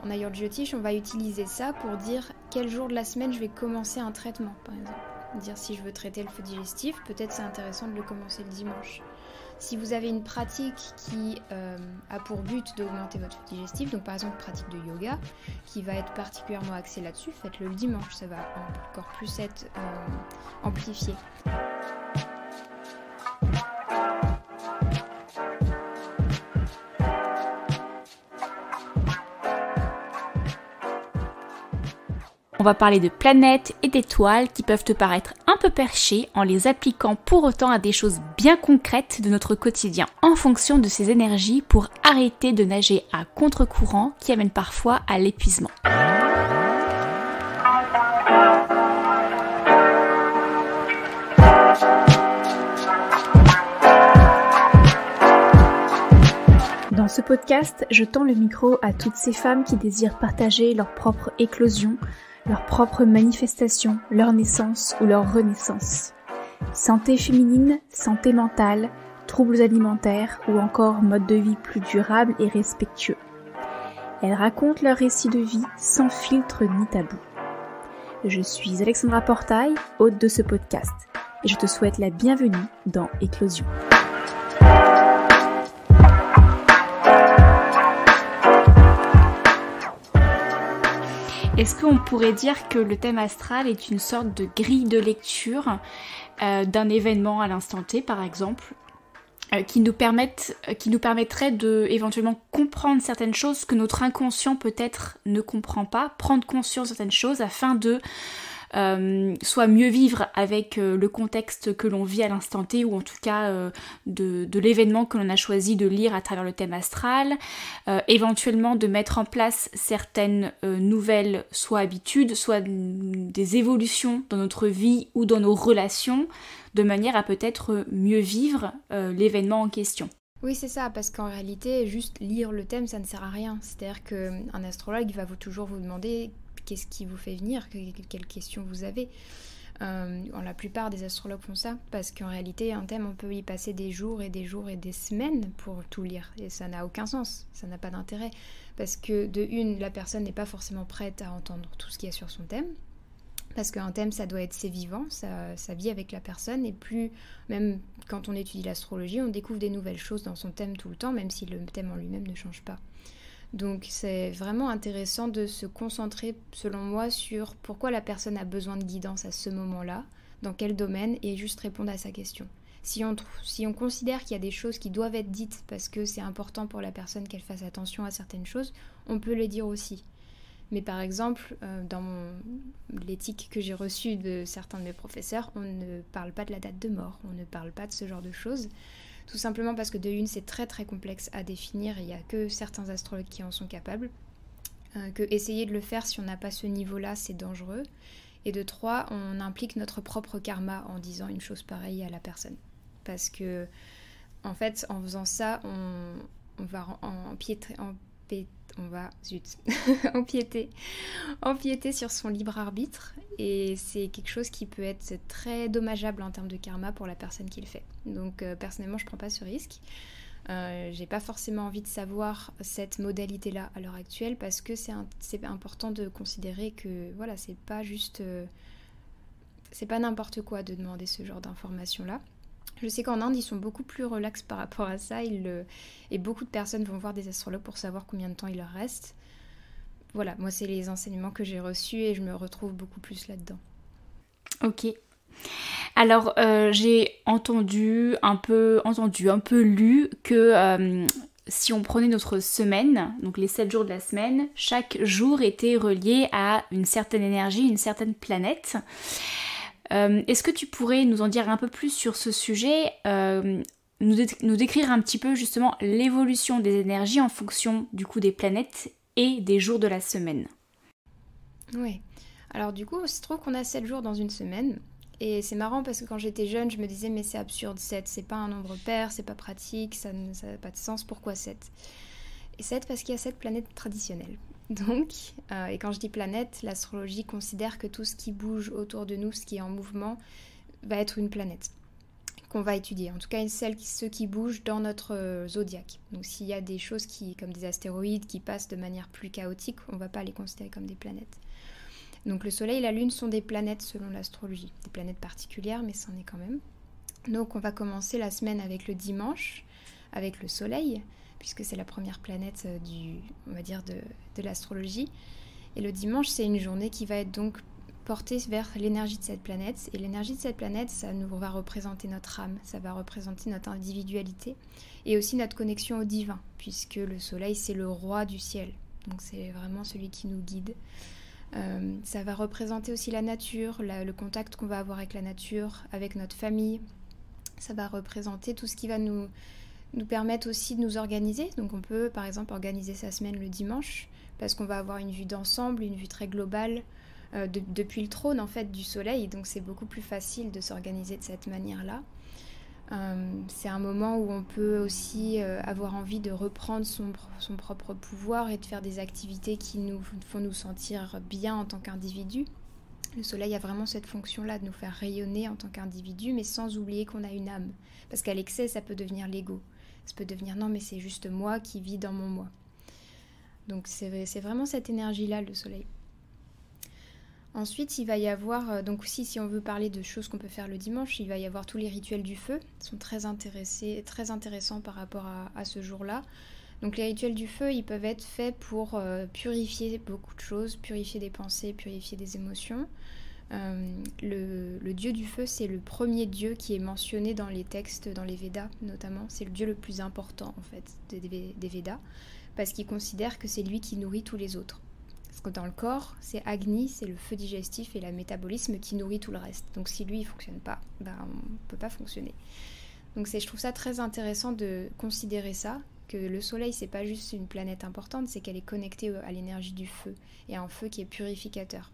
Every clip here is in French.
en Ayurveda Jyotish, on va utiliser ça pour dire quel jour de la semaine je vais commencer un traitement, par exemple. Dire si je veux traiter le feu digestif, peut-être c'est intéressant de le commencer le dimanche. Si vous avez une pratique qui a pour but d'augmenter votre feu digestif, donc par exemple une pratique de yoga qui va être particulièrement axée là-dessus, faites-le le dimanche, ça va encore plus être amplifié. On va parler de planètes et d'étoiles qui peuvent te paraître un peu perchées en les appliquant pour autant à des choses bien concrètes de notre quotidien en fonction de ces énergies pour arrêter de nager à contre-courant qui amène parfois à l'épuisement. Dans ce podcast, je tends le micro à toutes ces femmes qui désirent partager leur propre éclosion, leur propre manifestation, leur naissance ou leur renaissance. Santé féminine, santé mentale, troubles alimentaires ou encore mode de vie plus durable et respectueux. Elles racontent leur récit de vie sans filtre ni tabou. Je suis Alexandra Portail, hôte de ce podcast, et je te souhaite la bienvenue dans Éclosion. Est-ce qu'on pourrait dire que le thème astral est une sorte de grille de lecture d'un événement à l'instant T, par exemple, qui nous permettrait de éventuellement comprendre certaines choses que notre inconscient peut-être ne comprend pas, prendre conscience de certaines choses afin de soit mieux vivre avec le contexte que l'on vit à l'instant T, ou en tout cas de l'événement que l'on a choisi de lire à travers le thème astral, éventuellement de mettre en place certaines nouvelles soit habitudes, soit des évolutions dans notre vie ou dans nos relations, de manière à peut-être mieux vivre l'événement en question. Oui, c'est ça, parce qu'en réalité, juste lire le thème, ça ne sert à rien. C'est-à-dire qu'un astrologue va toujours vous demander qu'est-ce qui vous fait venir, quelles questions vous avez. La plupart des astrologues font ça, parce qu'en réalité, un thème, on peut y passer des jours et des jours et des semaines pour tout lire. Et ça n'a aucun sens, ça n'a pas d'intérêt. Parce que de une, la personne n'est pas forcément prête à entendre tout ce qu'il y a sur son thème. Parce qu'un thème, ça doit être c'est vivant, ça vit avec la personne. Et plus, même quand on étudie l'astrologie, on découvre des nouvelles choses dans son thème tout le temps, même si le thème en lui-même ne change pas. Donc c'est vraiment intéressant de se concentrer, selon moi, sur pourquoi la personne a besoin de guidance à ce moment-là, dans quel domaine, et juste répondre à sa question. Si on considère qu'il y a des choses qui doivent être dites parce que c'est important pour la personne qu'elle fasse attention à certaines choses, on peut le dire aussi. Mais par exemple, dans l'éthique que j'ai reçue de certains de mes professeurs, on ne parle pas de la date de mort, on ne parle pas de ce genre de choses. Tout simplement parce que de une, c'est très très complexe à définir, il n'y a que certains astrologues qui en sont capables. Que essayer de le faire si on n'a pas ce niveau-là, c'est dangereux. Et de trois, on implique notre propre karma en disant une chose pareille à la personne. Parce que, en fait, en faisant ça, on va empiéter sur son libre arbitre, et c'est quelque chose qui peut être très dommageable en termes de karma pour la personne qui le fait. Donc personnellement, je prends pas ce risque. J'ai pas forcément envie de savoir cette modalité-là à l'heure actuelle, parce que c'est important de considérer que voilà, c'est pas juste, c'est pas n'importe quoi de demander ce genre d'informations-là. Je sais qu'en Inde, ils sont beaucoup plus relax par rapport à ça, et beaucoup de personnes vont voir des astrologues pour savoir combien de temps il leur reste. Voilà, moi c'est les enseignements que j'ai reçus et je me retrouve beaucoup plus là-dedans. Ok. Alors j'ai entendu, un peu lu que si on prenait notre semaine, donc les 7 jours de la semaine, chaque jour était relié à une certaine énergie, une certaine planète. Est-ce que tu pourrais nous en dire un peu plus sur ce sujet, nous décrire un petit peu justement l'évolution des énergies en fonction du coup des planètes et des jours de la semaine? Oui, alors du coup, il se trouve qu'on a 7 jours dans une semaine, et c'est marrant parce que quand j'étais jeune, je me disais mais c'est absurde, 7, c'est pas un nombre pair, c'est pas pratique, ça n'a pas de sens, pourquoi 7? Et 7 parce qu'il y a 7 planètes traditionnelles. Donc, et quand je dis planète, l'astrologie considère que tout ce qui bouge autour de nous, ce qui est en mouvement, va être une planète. qu'on va étudier. En tout cas, ceux qui bougent dans notre zodiaque. Donc s'il y a des choses comme des astéroïdes qui passent de manière plus chaotique, on ne va pas les considérer comme des planètes. Donc le Soleil et la Lune sont des planètes selon l'astrologie. Des planètes particulières, mais c'en est quand même. Donc on va commencer la semaine avec le dimanche, avec le Soleil, puisque c'est la première planète de l'astrologie. Et le dimanche, c'est une journée qui va être donc portée vers l'énergie de cette planète. Et l'énergie de cette planète, ça va représenter notre âme, ça va représenter notre individualité et aussi notre connexion au divin, puisque le Soleil, c'est le roi du ciel. Donc c'est vraiment celui qui nous guide. Ça va représenter aussi la nature, le contact qu'on va avoir avec la nature, avec notre famille. Ça va représenter tout ce qui va nous permettre aussi de nous organiser. Donc on peut par exemple organiser sa semaine le dimanche, parce qu'on va avoir une vue d'ensemble, une vue très globale, depuis le trône en fait du Soleil, donc c'est beaucoup plus facile de s'organiser de cette manière-là. C'est un moment où on peut aussi avoir envie de reprendre son propre pouvoir et de faire des activités qui nous font nous sentir bien en tant qu'individu. Le Soleil a vraiment cette fonction-là de nous faire rayonner en tant qu'individu, mais sans oublier qu'on a une âme. Parce qu'à l'excès, ça peut devenir l'ego. Ça peut devenir non, mais c'est juste moi qui vis dans mon moi. Donc c'est vraiment cette énergie-là, le Soleil. Ensuite, il va y avoir, donc aussi si on veut parler de choses qu'on peut faire le dimanche, il va y avoir tous les rituels du feu, qui sont très intéressants par rapport à ce jour-là. Donc les rituels du feu, ils peuvent être faits pour purifier beaucoup de choses, purifier des pensées, purifier des émotions. Le dieu du feu, c'est le premier dieu qui est mentionné dans les textes, dans les Védas notamment. C'est le dieu le plus important en fait des Védas, parce qu'il considère que c'est lui qui nourrit tous les autres. Parce que dans le corps, c'est Agni, c'est le feu digestif et le métabolisme qui nourrit tout le reste. Donc si lui, il ne fonctionne pas, on ne peut pas fonctionner. Donc je trouve ça très intéressant de considérer ça, que le Soleil, c'est pas juste une planète importante, c'est qu'elle est connectée à l'énergie du feu, et à un feu qui est purificateur.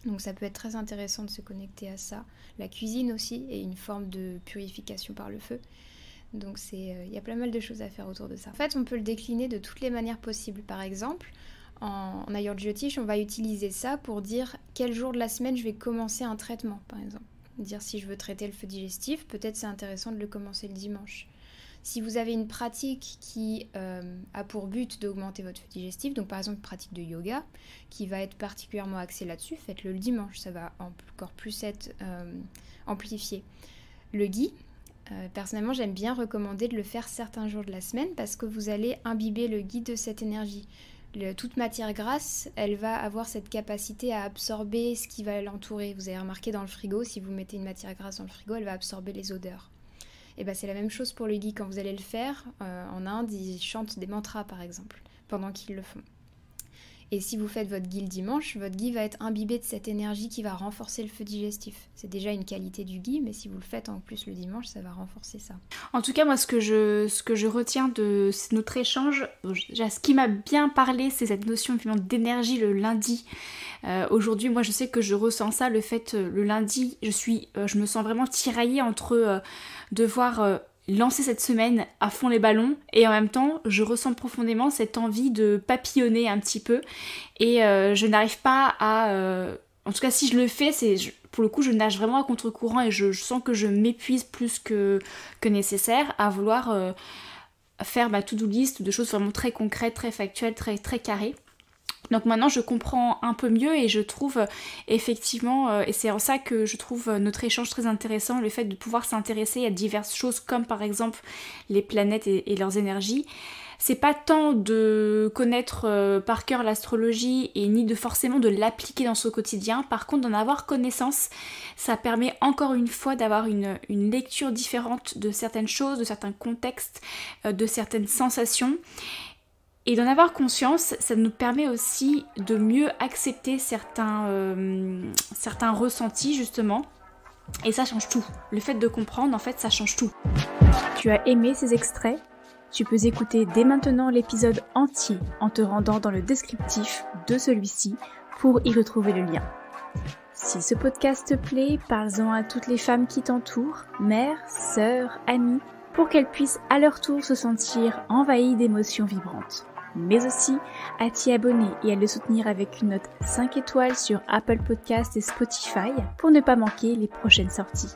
Donc ça peut être très intéressant de se connecter à ça. La cuisine aussi est une forme de purification par le feu. Donc y a pas mal de choses à faire autour de ça. En fait, on peut le décliner de toutes les manières possibles. Par exemple, en Ayurveda Jyotish, on va utiliser ça pour dire quel jour de la semaine je vais commencer un traitement, par exemple. Dire si je veux traiter le feu digestif, peut-être c'est intéressant de le commencer le dimanche. Si vous avez une pratique qui a pour but d'augmenter votre feu digestif, donc par exemple une pratique de yoga qui va être particulièrement axée là-dessus, faites-le le dimanche, ça va encore plus être amplifié. Le ghee, personnellement j'aime bien recommander de le faire certains jours de la semaine parce que vous allez imbiber le ghee de cette énergie. Toute matière grasse, elle va avoir cette capacité à absorber ce qui va l'entourer. Vous avez remarqué dans le frigo, si vous mettez une matière grasse dans le frigo, elle va absorber les odeurs. Et c'est la même chose pour le ghee. Quand vous allez le faire, en Inde, ils chantent des mantras par exemple, pendant qu'ils le font. Et si vous faites votre ghee le dimanche, votre ghee va être imbibé de cette énergie qui va renforcer le feu digestif. C'est déjà une qualité du ghee, mais si vous le faites en plus le dimanche, ça va renforcer ça. En tout cas, moi, ce que je retiens de notre échange, ce qui m'a bien parlé, c'est cette notion d'énergie le lundi. Aujourd'hui, moi, je sais que je ressens ça, le fait, le lundi, je me sens vraiment tiraillée entre devoir lancer cette semaine à fond les ballons et en même temps je ressens profondément cette envie de papillonner un petit peu et je n'arrive pas à... en tout cas si je le fais, pour le coup je nage vraiment à contre-courant et je sens que je m'épuise plus que nécessaire à vouloir faire ma to-do list de choses vraiment très concrètes, très factuelles, très, très carrées. Donc maintenant je comprends un peu mieux et je trouve effectivement, et c'est en ça que je trouve notre échange très intéressant, le fait de pouvoir s'intéresser à diverses choses comme par exemple les planètes et leurs énergies. C'est pas tant de connaître par cœur l'astrologie et ni de forcément de l'appliquer dans son quotidien, par contre d'en avoir connaissance, ça permet encore une fois d'avoir une lecture différente de certaines choses, de certains contextes, de certaines sensations. Et d'en avoir conscience, ça nous permet aussi de mieux accepter certains ressentis justement. Et ça change tout. Le fait de comprendre, en fait, ça change tout. Tu as aimé ces extraits ? Tu peux écouter dès maintenant l'épisode entier en te rendant dans le descriptif de celui-ci pour y retrouver le lien. Si ce podcast te plaît, parle-en à toutes les femmes qui t'entourent, mères, sœurs, amies, pour qu'elles puissent à leur tour se sentir envahies d'émotions vibrantes. Mais aussi à t'y abonner et à le soutenir avec une note 5 étoiles sur Apple Podcasts et Spotify pour ne pas manquer les prochaines sorties.